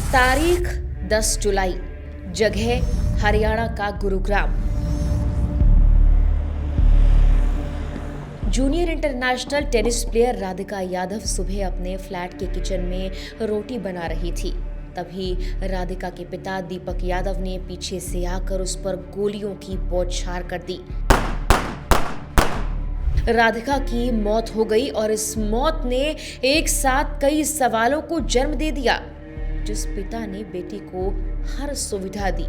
तारीख 10 जुलाई, जगह हरियाणा का Gurugram. Junior international tennis player Radhika Yadav सुबह अपने फ्लैट के किचन में रोटी बना रही थी। तभी राधिका के पिता दीपक यादव ने पीछे से आकर उस पर गोलियों की बौछार कर दी। राधिका की मौत हो गई और इस मौत ने एक साथ कई सवालों को जन्म दे दिया। जिस पिता ने बेटी को हर सुविधा दी,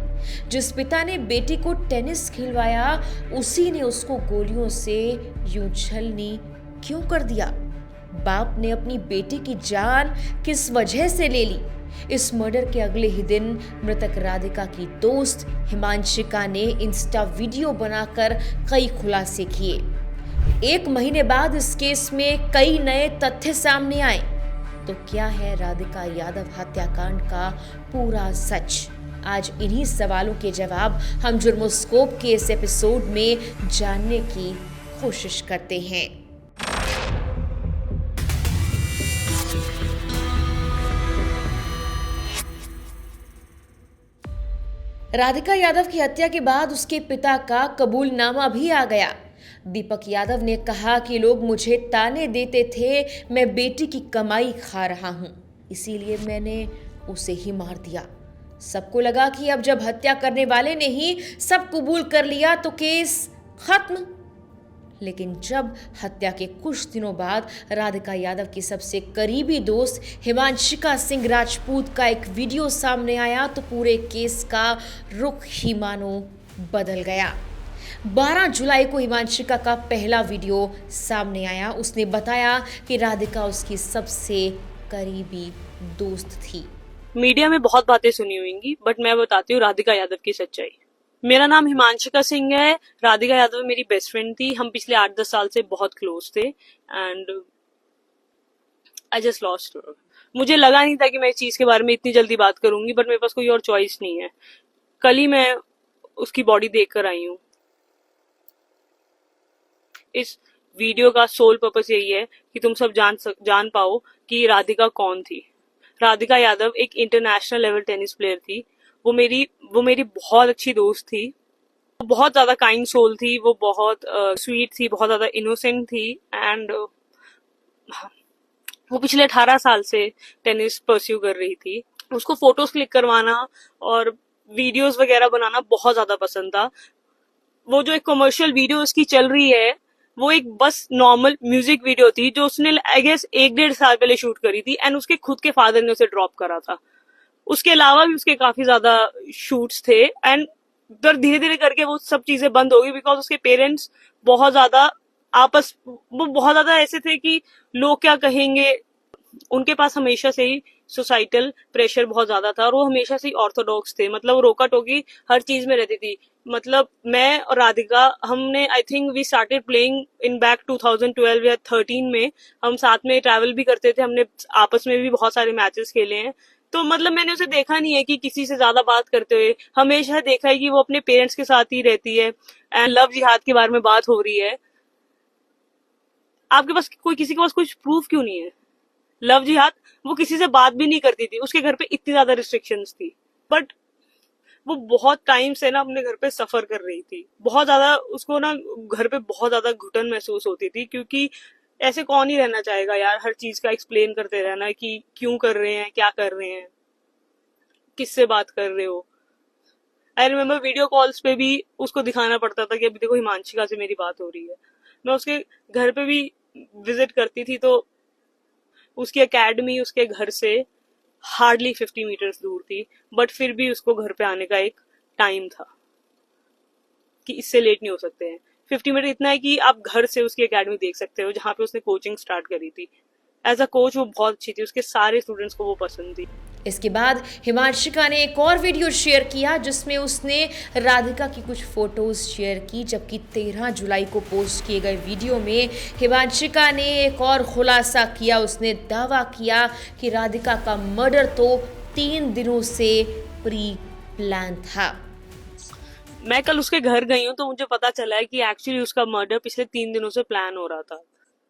जिस पिता ने बेटी को टेनिस खिलवाया, उसी ने उसको गोलियों से यूं छलनी क्यों कर दिया? बाप ने अपनी बेटी की जान किस वजह से ले ली? इस मर्डर के अगले ही दिन मृतक राधिका की दोस्त हिमांशिका ने इंस्टा वीडियो बनाकर कई खुलासे किए। 1 महीने बाद इस केस में कई नए तथ्य सामने आए। तो क्या है राधिका यादव हत्याकांड का पूरा सच? आज इन्हीं सवालों के जवाब हम जुर्मोस्कोप के इस एपिसोड में जानने की कोशिश करते हैं। राधिका यादव की हत्या के बाद उसके पिता का कबूलनामा भी आ गया। दीपक यादव ने कहा कि लोग मुझे ताने देते थे, मैं बेटी की कमाई खा रहा हूं, इसीलिए मैंने उसे ही मार दिया। सबको लगा कि अब जब हत्या करने वाले ने ही सब कबूल कर लिया तो केस खत्म। लेकिन जब हत्या के कुछ दिनों बाद राधिका यादव की सबसे करीबी दोस्त हिमांशिका सिंह राजपूत का एक वीडियो सामने आया तो पूरे केस का रुख ही मानो बदल गया। 12 जुलाई को हिमांशिका का पहला वीडियो सामने आया। उसने बताया कि राधिका उसकी सबसे करीबी दोस्त थी। मीडिया में बहुत बातें सुनी होंगी, बट मैं बताती हूँ राधिका यादव की सच्चाई। मेरा नाम हिमांशिका सिंह है। राधिका यादव मेरी बेस्ट फ्रेंड थी। हम पिछले 8-10 साल से बहुत क्लोज थे and I just lost her. मुझे लगा नहीं था कि मैं इस चीज के बारे में इतनी जल्दी बात करूंगी, बट मेरे पास कोई और चॉइस नहीं है। कल ही मैं उसकी बॉडी देख कर आई हूँ। इस वीडियो का सोल पर्पस यही है कि तुम सब जान पाओ कि राधिका कौन थी। राधिका यादव एक इंटरनेशनल लेवल टेनिस प्लेयर थी। वो मेरी बहुत अच्छी दोस्त थी। वो बहुत ज्यादा काइंड सोल थी। वो बहुत स्वीट थी, बहुत ज्यादा इनोसेंट थी एंड वो पिछले 18 साल से टेनिस परस्यू कर रही थी। उसको फोटोज क्लिक करवाना और वीडियोस वगैरह बनाना बहुत ज्यादा पसंद था। वो जो एक कमर्शियल वीडियो उसकी चल रही है, वो एक बस नॉर्मल म्यूजिक वीडियो थी जो उसने आई गेस 1-1.5 साल पहले शूट करी थी एंड उसके खुद के फादर ने उसे ड्रॉप करा था। उसके अलावा भी उसके काफी ज्यादा शूट्स थे एंड फिर धीरे धीरे करके वो सब चीजें बंद हो गई बिकॉज उसके पेरेंट्स बहुत ज्यादा वो बहुत ज्यादा ऐसे थे कि लोग क्या कहेंगे। उनके पास हमेशा से ही सोसाइटल प्रेशर बहुत ज्यादा था और वो हमेशा से ही ऑर्थोडॉक्स थे। मतलब वो रोका टोकी हर चीज में रहती थी। मतलब मैं और राधिका, हमने I think we started playing in back 2012 या 13 में। हम साथ में ट्रैवल भी करते थे। हमने आपस में भी बहुत सारे मैचेस खेले हैं। तो मतलब मैंने उसे देखा नहीं है कि किसी से ज्यादा बात करते हुए। हमेशा देखा है कि वो अपने पेरेंट्स के साथ ही रहती है एंड लव जिहाद के बारे में बात हो रही है। आपके पास किसी के पास कुछ प्रूफ क्यों नहीं है? लव जिहाद, वो किसी से बात भी नहीं करती थी। उसके घर पे इतनी ज्यादा रिस्ट्रिक्शंस थी, बट वो बहुत टाइम से ना अपने घर पे सफर कर रही थी। बहुत ज्यादा उसको ना घर पे बहुत ज्यादा घुटन महसूस होती थी क्योंकि ऐसे कौन ही रहना चाहेगा यार, हर चीज का एक्सप्लेन करते रहना कि क्यों कर रहे हैं, क्या कर रहे हैं, किससे बात कर रहे हो। आई रिमेम्बर वीडियो कॉल्स पे भी उसको दिखाना पड़ता था कि अभी देखो हिमांशिका से मेरी बात हो रही है। मैं उसके घर पे भी विजिट करती थी तो उसकी एकेडमी उसके घर से हार्डली 50 मीटर्स दूर थी, बट फिर भी उसको घर पे आने का एक टाइम था कि इससे लेट नहीं हो सकते हैं। 50 मीटर इतना है कि आप घर से उसकी एकेडमी देख सकते हो जहाँ पे उसने कोचिंग स्टार्ट करी थी। एज अ कोच वो बहुत अच्छी थी। उसके सारे स्टूडेंट्स को वो पसंद थी। इसके बाद हिमांशिका ने एक और वीडियो शेयर किया जिसमें उसने राधिका की कुछ फोटोज शेयर की, जबकि 13 जुलाई को पोस्ट किए गए वीडियो में हिमांशिका ने एक और खुलासा किया। उसने दावा किया कि राधिका का मर्डर तो 3 दिनों से प्री प्लान था। मैं कल उसके घर गई हूँ तो मुझे पता चला है कि एक्चुअली उसका मर्डर पिछले 3 दिनों से प्लान हो रहा था।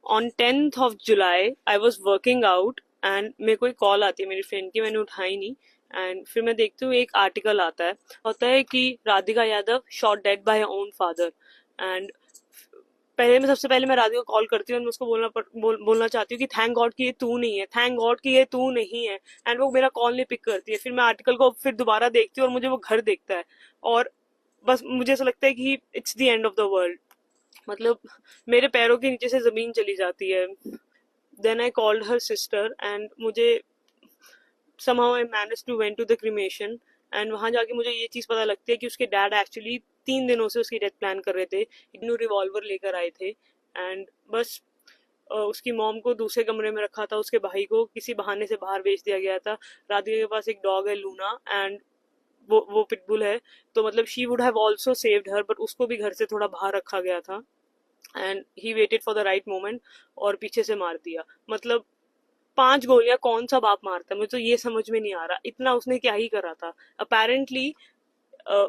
On 10th of July I was working out and मेरे को एक कॉल आती है मेरी फ्रेंड की। मैंने उठाई नहीं एंड फिर मैं देखती हूँ एक आर्टिकल आता है, होता है कि Radhika Yadav shot dead by her own father. And सबसे पहले मैं राधिका को कॉल करती हूँ और मैं उसको बोलना चाहती हूँ कि थैंक गॉड कि ये तू नहीं है, थैंक गॉड कि ये तू नहीं है। एंड वो मेरा कॉल नहीं पिक करती है। फिर मैं आर्टिकल को फिर दोबारा देखती हूँ और मुझे वो घर देखता है, और बस मुझे ऐसा लगता है कि it's the end of the world. मतलब मेरे पैरों के नीचे से जमीन चली जाती है। Then I called her sister and मुझे somehow I managed to went to the cremation, and वहां जाके मुझे ये चीज पता लगती है कि उसके डैड एक्चुअली 3 दिनों से उसकी डेथ प्लान कर रहे थे। इग्नू रिवॉल्वर लेकर आए थे, एंड बस उसकी मॉम को दूसरे कमरे में रखा था, उसके भाई को किसी बहाने से बाहर भेज दिया गया था। राधिका के पास एक डॉग है लूना, एंड वो पिटबुल है, तो मतलब she would have also saved her, but उसको भी घर से थोड़ा बाहर रखा गया था। And he waited for the right moment और पीछे से मार दिया। मतलब 5 गोलियां कौन सा बाप मारता है, मुझे तो ये समझ में नहीं आ रहा। इतना उसने क्या ही करा था। अपेरेंटली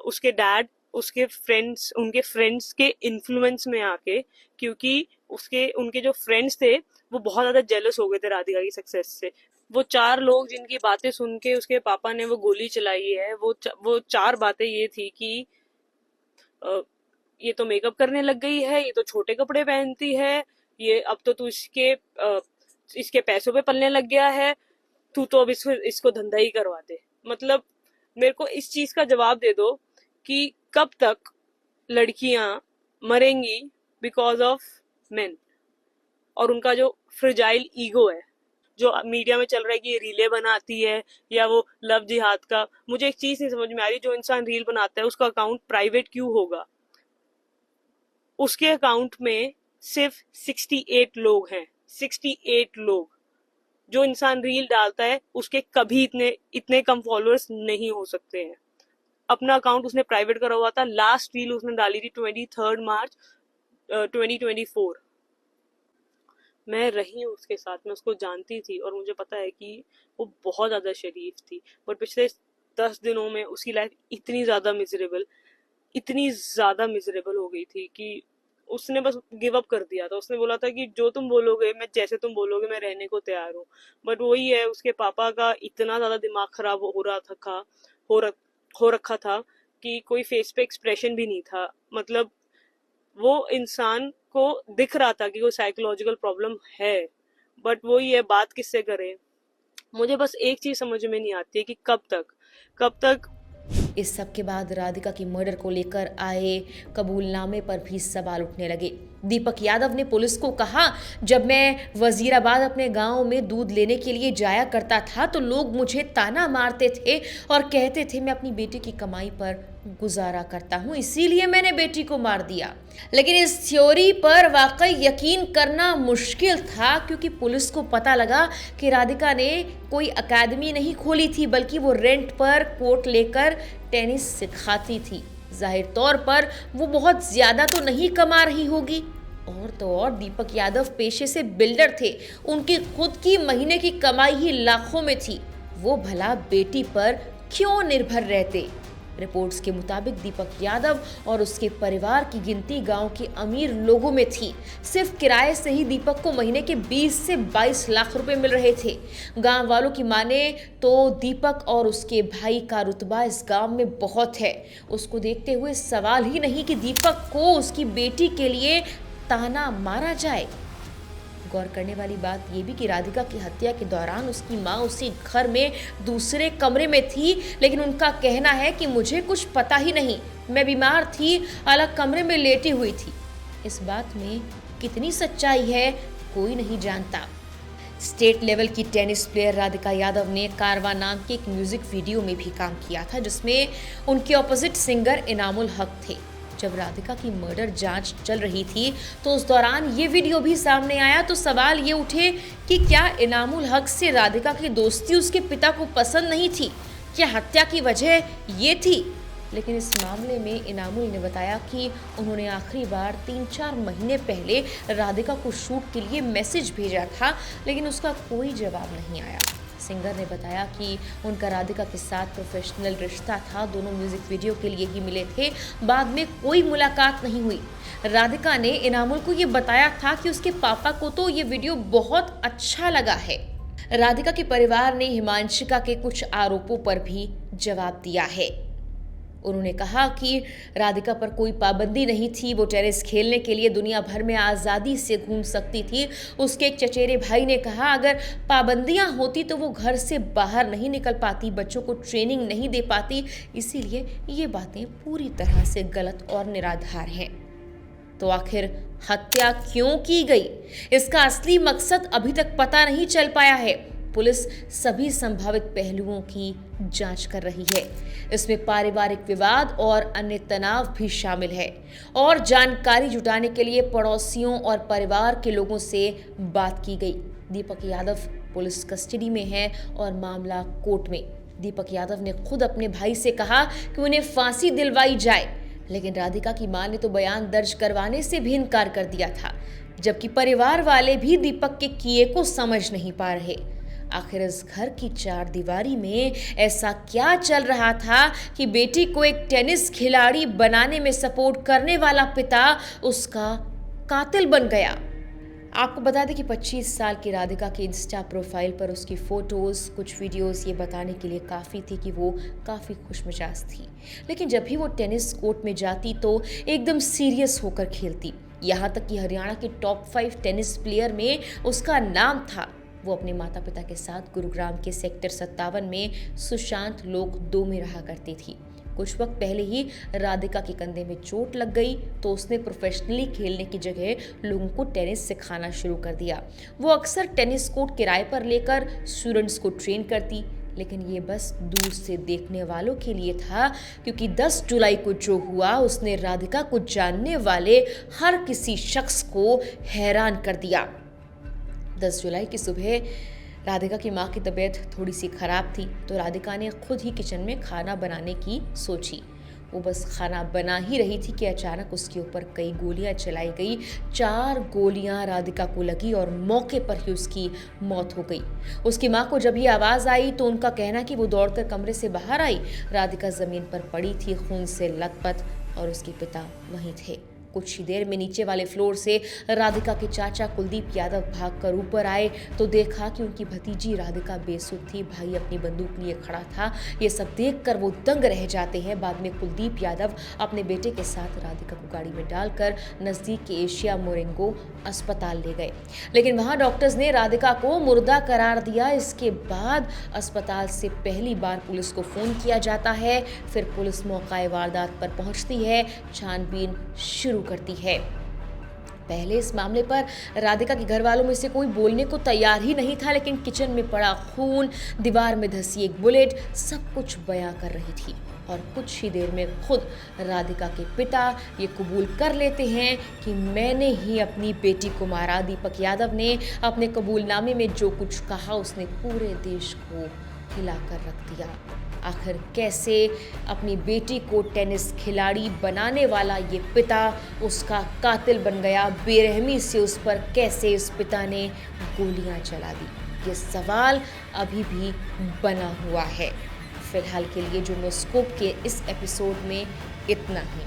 उसके डैड उनके फ्रेंड्स के इन्फ्लुएंस में आके, क्योंकि उनके जो फ्रेंड्स थे वो बहुत ज्यादा जेलस हो गए थे राधिका की सक्सेस से। वो 4 लोग जिनकी बातें सुन के उसके पापा ने वो गोली चलाई है, वो 4 बातें ये थी कि ये तो मेकअप करने लग गई है, ये तो छोटे कपड़े पहनती है, ये अब तो तू इसके पैसों पे पलने लग गया है, तू तो अब इसको धंधा ही करवा दे। मतलब मेरे को इस चीज का जवाब दे दो कि कब तक लड़कियां मरेंगी बिकॉज ऑफ मेन, और उनका जो फ्रिजाइल ईगो है, जो मीडिया में चल रहा है कि ये रीले बनाती है या वो लव जिहाद का। मुझे एक चीज नहीं समझ में आ रही, जो इंसान रील बनाता है उसका अकाउंट प्राइवेट क्यों होगा? उसके अकाउंट में सिर्फ 68 लोग हैं, 68 लोग। जो इंसान रील डालता है उसके कभी इतने कम फॉलोअर्स नहीं हो सकते हैं। अपना अकाउंट उसने प्राइवेट करा हुआ था। लास्ट रील उसने डाली थी 23 मार्च 2024। मैं रही हूँ उसके साथ, मैं उसको जानती थी और मुझे पता है कि वो बहुत ज्यादा शरीफ थी, बट पिछले 10 दिनों में उसकी लाइफ इतनी ज्यादा मिजरेबल हो गई थी कि उसने बस गिव अप कर दिया था। उसने बोला था कि जो तुम बोलोगे, मैं जैसे तुम बोलोगे मैं रहने को तैयार हूँ। बट वही है, उसके पापा का इतना ज्यादा दिमाग खराब हो रखा था कि कोई फेस पे एक्सप्रेशन भी नहीं था। मतलब वो इंसान को दिख रहा था कि कोई साइकोलॉजिकल प्रॉब्लम है, बट वही है, बात किससे करे। मुझे बस एक चीज समझ में नहीं आती है कि कब तक। इस सब के बाद राधिका की मर्डर को लेकर आए कबूलनामे पर भी सवाल उठने लगे। दीपक यादव ने पुलिस को कहा, जब मैं वजीराबाद अपने गांव में दूध लेने के लिए जाया करता था तो लोग मुझे ताना मारते थे और कहते थे मैं अपनी बेटी की कमाई पर गुजारा करता हूं, इसीलिए मैंने बेटी को मार दिया। लेकिन इस थ्योरी पर वाकई यकीन करना मुश्किल था, क्योंकि पुलिस को पता लगा कि राधिका ने कोई अकादमी नहीं खोली थी, बल्कि वो रेंट पर कोर्ट लेकर टेनिस सिखाती थी। जाहिर तौर पर वो बहुत ज्यादा तो नहीं कमा रही होगी। और तो और दीपक यादव पेशे से बिल्डर थे, उनकी खुद की महीने की कमाई ही लाखों में थी। वो भला बेटी पर क्यों निर्भर रहते? रिपोर्ट्स के मुताबिक दीपक यादव और उसके परिवार की गिनती गांव के अमीर लोगों में थी। सिर्फ किराए से ही दीपक को महीने के 20 से 22 लाख रुपए मिल रहे थे। गांव वालों की माने तो दीपक और उसके भाई का रुतबा इस गांव में बहुत है। उसको देखते हुए सवाल ही नहीं कि दीपक को उसकी बेटी के लिए ताना मारा जाए। गौर करने वाली बात यह भी कि राधिका की हत्या के दौरान उसकी मां उसी घर में दूसरे कमरे में थी, लेकिन उनका कहना है कि मुझे कुछ पता ही नहीं, मैं बीमार थी, अलग कमरे में लेटी हुई थी। इस बात में कितनी सच्चाई है कोई नहीं जानता। स्टेट लेवल की टेनिस प्लेयर राधिका यादव ने कारवा नाम के एक म्यूजिक वीडियो में भी काम किया था, जिसमें उनके ऑपोजिट सिंगर इनामुल हक थे। जब राधिका की मर्डर जांच चल रही थी तो उस दौरान ये वीडियो भी सामने आया, तो सवाल ये उठे कि क्या इनामुल हक से राधिका की दोस्ती उसके पिता को पसंद नहीं थी? क्या हत्या की वजह ये थी? लेकिन इस मामले में इनामुल ने बताया कि उन्होंने आखिरी बार 3-4 महीने पहले राधिका को शूट के लिए मैसेज भेजा था, लेकिन उसका कोई जवाब नहीं आया। सिंगर ने बताया कि उनका राधिका के साथ प्रोफेशनल रिश्ता था, दोनों म्यूजिक वीडियो के लिए ही मिले थे, बाद में कोई मुलाकात नहीं हुई। राधिका ने इनामुल को ये बताया था कि उसके पापा को तो ये वीडियो बहुत अच्छा लगा है। राधिका के परिवार ने हिमांशिका के कुछ आरोपों पर भी जवाब दिया है। उन्होंने कहा कि राधिका पर कोई पाबंदी नहीं थी, वो टेनिस खेलने के लिए दुनिया भर में आज़ादी से घूम सकती थी। उसके एक चचेरे भाई ने कहा अगर पाबंदियां होती तो वो घर से बाहर नहीं निकल पाती, बच्चों को ट्रेनिंग नहीं दे पाती, इसीलिए ये बातें पूरी तरह से गलत और निराधार हैं। तो आखिर हत्या क्यों की गई, इसका असली मकसद अभी तक पता नहीं चल पाया है। पुलिस सभी संभावित पहलुओं की जांच कर रही है। इसमें पारिवारिक विवाद और अन्य तनाव भी शामिल है और जानकारी जुटाने के लिए पड़ोसियों और परिवार के लोगों से बात की गई। दीपक यादव पुलिस कस्टडी में है और मामला कोर्ट में। दीपक यादव ने खुद अपने भाई से कहा कि उन्हें फांसी दिलवाई जाए, लेकिन राधिका की मां ने तो बयान दर्ज करवाने से भी इनकार कर दिया था, जबकि परिवार वाले भी दीपक के किए को समझ नहीं पा रहे। आखिर इस घर की चार दीवारी में ऐसा क्या चल रहा था कि बेटी को एक टेनिस खिलाड़ी बनाने में सपोर्ट करने वाला पिता उसका कातिल बन गया। आपको बता दें कि 25 साल की राधिका की इंस्टा प्रोफाइल पर उसकी फोटोज़, कुछ वीडियोस ये बताने के लिए काफ़ी थी कि वो काफ़ी खुशमिजाज थी, लेकिन जब भी वो टेनिस कोर्ट में जाती तो एकदम सीरियस होकर खेलती। यहाँ तक कि हरियाणा के टॉप 5 टेनिस प्लेयर में उसका नाम था। वो अपने माता पिता के साथ गुरुग्राम के सेक्टर 57 में सुशांत लोक 2 में रहा करती थी। कुछ वक्त पहले ही राधिका के कंधे में चोट लग गई तो उसने प्रोफेशनली खेलने की जगह लोगों को टेनिस सिखाना शुरू कर दिया। वो अक्सर टेनिस कोर्ट किराए पर लेकर स्टूडेंट्स को ट्रेन करती, लेकिन ये बस दूर से देखने वालों के लिए था, क्योंकि 10 जुलाई को जो हुआ उसने राधिका को जानने वाले हर किसी शख्स को हैरान कर दिया। 10 जुलाई की सुबह राधिका की मां की तबीयत थोड़ी सी खराब थी तो राधिका ने खुद ही किचन में खाना बनाने की सोची। वो बस खाना बना ही रही थी कि अचानक उसके ऊपर कई गोलियां चलाई गई। 4 गोलियां राधिका को लगी और मौके पर ही उसकी मौत हो गई। उसकी मां को जब ये आवाज़ आई तो उनका कहना कि वो दौड़कर कमरे से बाहर आई। राधिका ज़मीन पर पड़ी थी, खून से लथपथ, और उसके पिता वहीं थे। कुछ ही देर में नीचे वाले फ्लोर से राधिका के चाचा कुलदीप यादव भागकर ऊपर आए तो देखा कि उनकी भतीजी राधिका बेसुध थी, भाई अपनी बंदूक लिए खड़ा था। ये सब देखकर वो दंग रह जाते हैं। बाद में कुलदीप यादव अपने बेटे के साथ राधिका को गाड़ी में डालकर नज़दीक के एशिया मोरिंगो अस्पताल ले गए, लेकिन वहां डॉक्टर्स ने राधिका को मुर्दा करार दिया। इसके बाद अस्पताल से पहली बार पुलिस को फ़ोन किया जाता है। फिर पुलिस मौका वारदात पर पहुंचती है, छानबीन शुरू करती है। पहले इस मामले पर राधिका के घर वालों में से कोई बोलने को तैयार ही नहीं था, लेकिन किचन में पड़ा खून, दीवार में धंसी एक बुलेट, सब कुछ बयां कर रही थी। और कुछ ही देर में खुद राधिका के पिता ये कबूल कर लेते हैं कि मैंने ही अपनी बेटी को मारा। दीपक यादव ने अपने कबूलनामे में जो कुछ कहा उसने पूरे देश को हिलाकर रख दिया। आखिर कैसे अपनी बेटी को टेनिस खिलाड़ी बनाने वाला ये पिता उसका कातिल बन गया? बेरहमी से उस पर कैसे इस पिता ने गोलियां चला दी? ये सवाल अभी भी बना हुआ है। फिलहाल के लिए जो स्कूप के इस एपिसोड में इतना ही।